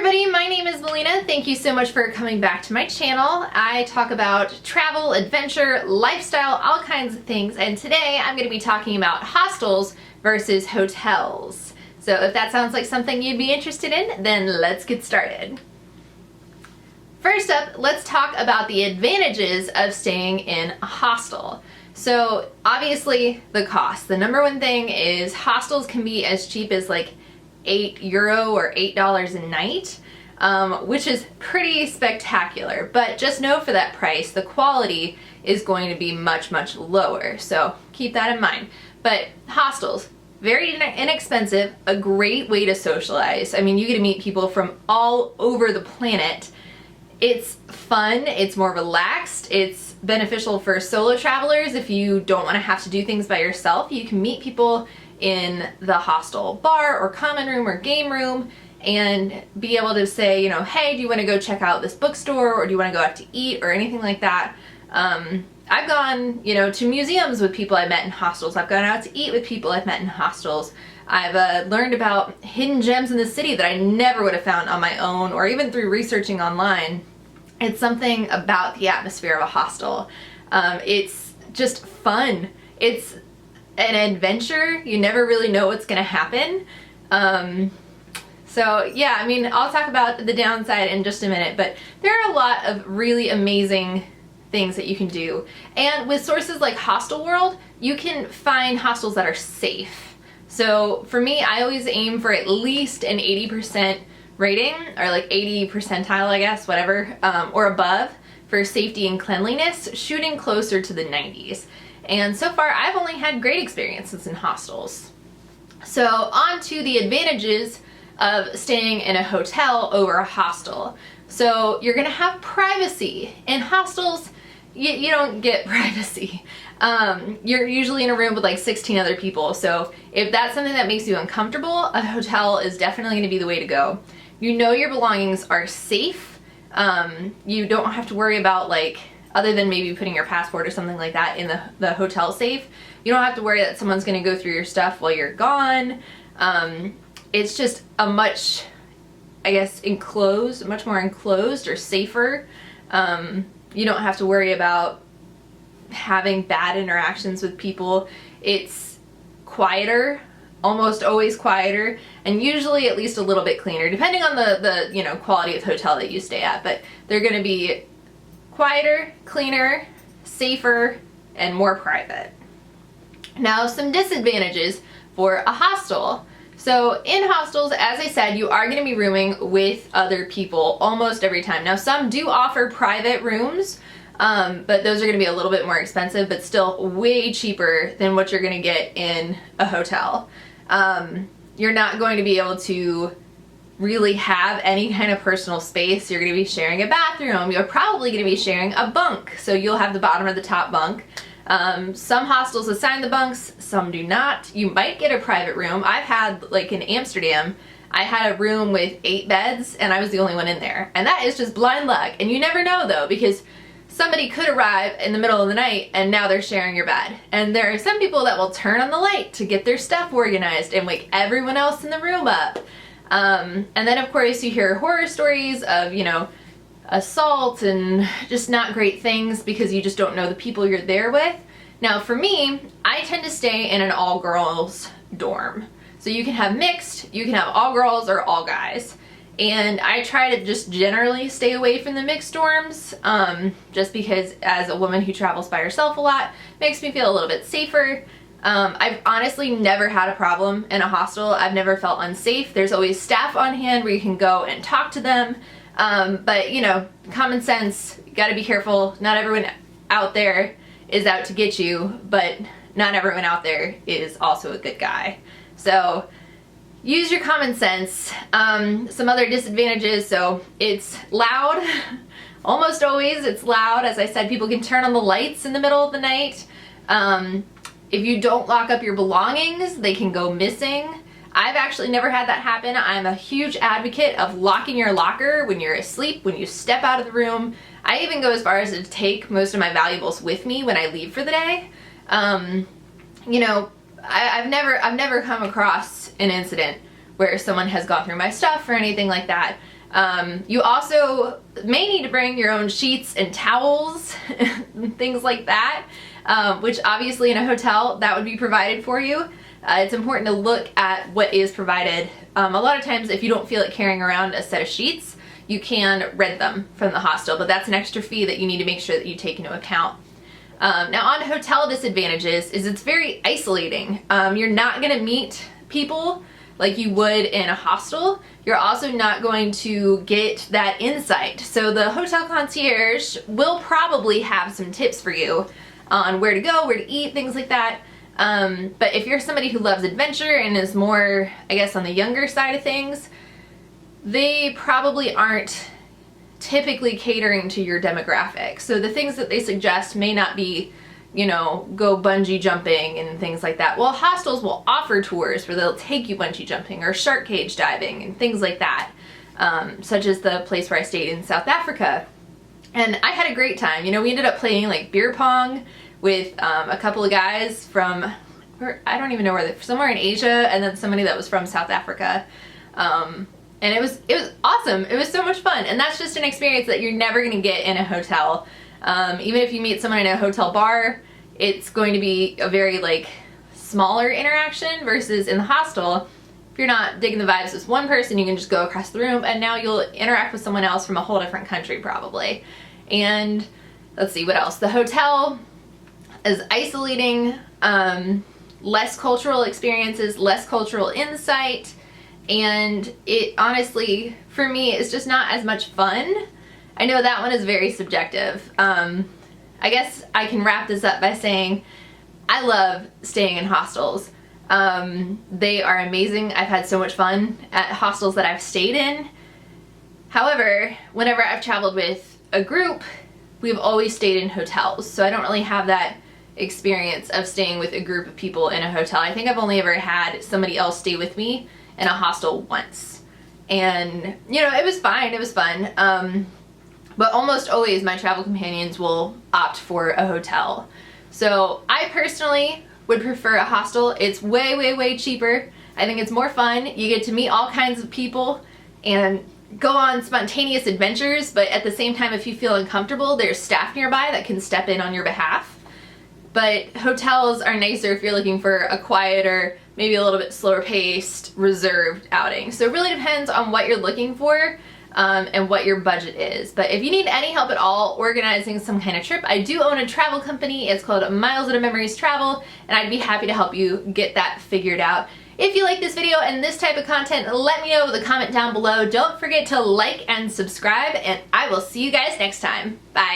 everybody, my name is Melina. Thank you so much for coming back to my channel. I talk about travel, adventure, lifestyle, all kinds of things, and today I'm going to be talking about hostels versus hotels. So if that sounds like something you'd be interested in, then let's get started. First up, let's talk about the advantages of staying in a hostel. So obviously the cost. The number one thing is hostels can be as cheap as like €8 or $8 a night, which is pretty spectacular. But just know for that price, the quality is going to be much, much lower. So keep that in mind. But hostels, very inexpensive, a great way to socialize. I mean, you get to meet people from all over the planet. It's fun, it's more relaxed, it's beneficial for solo travelers. If you don't want to have to do things by yourself, you can meet people in the hostel bar or common room or game room and be able to say, you know, hey, do you want to go check out this bookstore, or do you want to go out to eat, or anything like that. I've gone, you know, to museums with people I met in hostels. I've gone out to eat with people I've met in hostels. I've learned about hidden gems in the city that I never would have found on my own or even through researching online. It's something about the atmosphere of a hostel. It's just fun. It's an adventure. You never really know what's gonna happen. So yeah, I mean, I'll talk about the downside in just a minute, but there are a lot of really amazing things that you can do. And with sources like Hostel World, you can find hostels that are safe. So for me, I always aim for at least an 80% rating, or like 80 percentile, I guess, whatever, or above for safety and cleanliness, shooting closer to the 90s. And so far, I've only had great experiences in hostels. So on to the advantages of staying in a hotel over a hostel. So you're gonna have privacy. In hostels, you don't get privacy. You're usually in a room with like 16 other people. So if that's something that makes you uncomfortable, a hotel is definitely gonna be the way to go. You know your belongings are safe. You don't have to worry about, like, other than maybe putting your passport or something like that in the hotel safe, you don't have to worry that someone's gonna go through your stuff while you're gone. It's just a much, I guess, much more enclosed or safer. You don't have to worry about having bad interactions with people. It's quieter, almost always quieter, and usually at least a little bit cleaner, depending on the you know, quality of hotel that you stay at. But they're gonna be quieter, cleaner, safer, and more private. Now, some disadvantages for a hostel. So in hostels, as I said, you are going to be rooming with other people almost every time. Now, some do offer private rooms, but those are going to be a little bit more expensive, but still way cheaper than what you're going to get in a hotel. You're not going to be able to really have any kind of personal space. You're going to be sharing a bathroom. You're probably going to be sharing a bunk, so you'll have the bottom or the top bunk. Some hostels assign the bunks, some do not. You might get a private room. I've had, like in Amsterdam, I had a room with 8 beds and I was the only one in there. And that is just blind luck. And you never know though, because somebody could arrive in the middle of the night and now they're sharing your bed. And there are some people that will turn on the light to get their stuff organized and wake everyone else in the room up. And then of course you hear horror stories of, you know, assault and just not great things because you just don't know the people you're there with. Now for me, I tend to stay in an all-girls dorm. So you can have mixed, you can have all girls or all guys. And I try to just generally stay away from the mixed dorms, just because as a woman who travels by herself a lot, makes me feel a little bit safer. I've honestly never had a problem in a hostel. I've never felt unsafe. There's always staff on hand where you can go and talk to them. But you know, common sense, you gotta be careful. Not everyone out there is out to get you, but not everyone out there is also a good guy. So use your common sense. Some other disadvantages, so it's loud. Almost always it's loud. As I said, people can turn on the lights in the middle of the night. If you don't lock up your belongings, they can go missing. I've actually never had that happen. I'm a huge advocate of locking your locker when you're asleep, when you step out of the room. I even go as far as to take most of my valuables with me when I leave for the day. You know, I've never come across an incident where someone has gone through my stuff or anything like that. You also may need to bring your own sheets and towels, and things like that, which obviously in a hotel that would be provided for you. It's important to look at what is provided. A lot of times if you don't feel like carrying around a set of sheets, you can rent them from the hostel, but that's an extra fee that you need to make sure that you take into account. Now on hotel disadvantages is it's very isolating. You're not gonna meet people like you would in a hostel. You're also not going to get that insight. So the hotel concierge will probably have some tips for you on where to go, where to eat, things like that. But if you're somebody who loves adventure and is more, I guess, on the younger side of things, they probably aren't typically catering to your demographic. So the things that they suggest may not be, you know, go bungee jumping and things like that. Well, hostels will offer tours where they'll take you bungee jumping or shark cage diving and things like that, such as the place where I stayed in South Africa. And I had a great time. You know, we ended up playing like beer pong with a couple of guys from, I don't even know where, somewhere in Asia, and then somebody that was from South Africa. And it was awesome. It was so much fun. And that's just an experience that you're never gonna get in a hotel. Even if you meet someone in a hotel bar, it's going to be a very like smaller interaction versus in the hostel. If you're not digging the vibes with one person, you can just go across the room and now you'll interact with someone else from a whole different country probably. And let's see what else. The hotel is isolating, less cultural experiences, less cultural insight, and it honestly, for me, is just not as much fun. I know that one is very subjective. I guess I can wrap this up by saying I love staying in hostels. They are amazing. I've had so much fun at hostels that I've stayed in. However, whenever I've traveled with a group, we've always stayed in hotels, so I don't really have that experience of staying with a group of people in a hotel. I think I've only ever had somebody else stay with me in a hostel once, and you know, it was fine, it was fun, but almost always my travel companions will opt for a hotel. So I personally would prefer a hostel. It's way cheaper. I think it's more fun. You get to meet all kinds of people and go on spontaneous adventures, but at the same time, if you feel uncomfortable, there's staff nearby that can step in on your behalf. But hotels are nicer if you're looking for a quieter, maybe a little bit slower paced, reserved outing. So it really depends on what you're looking for and what your budget is. But if you need any help at all organizing some kind of trip, I do own a travel company. It's called Miles Out of Memories Travel, and I'd be happy to help you get that figured out. If you like this video and this type of content, let me know with a comment down below. Don't forget to like and subscribe, and I will see you guys next time. Bye.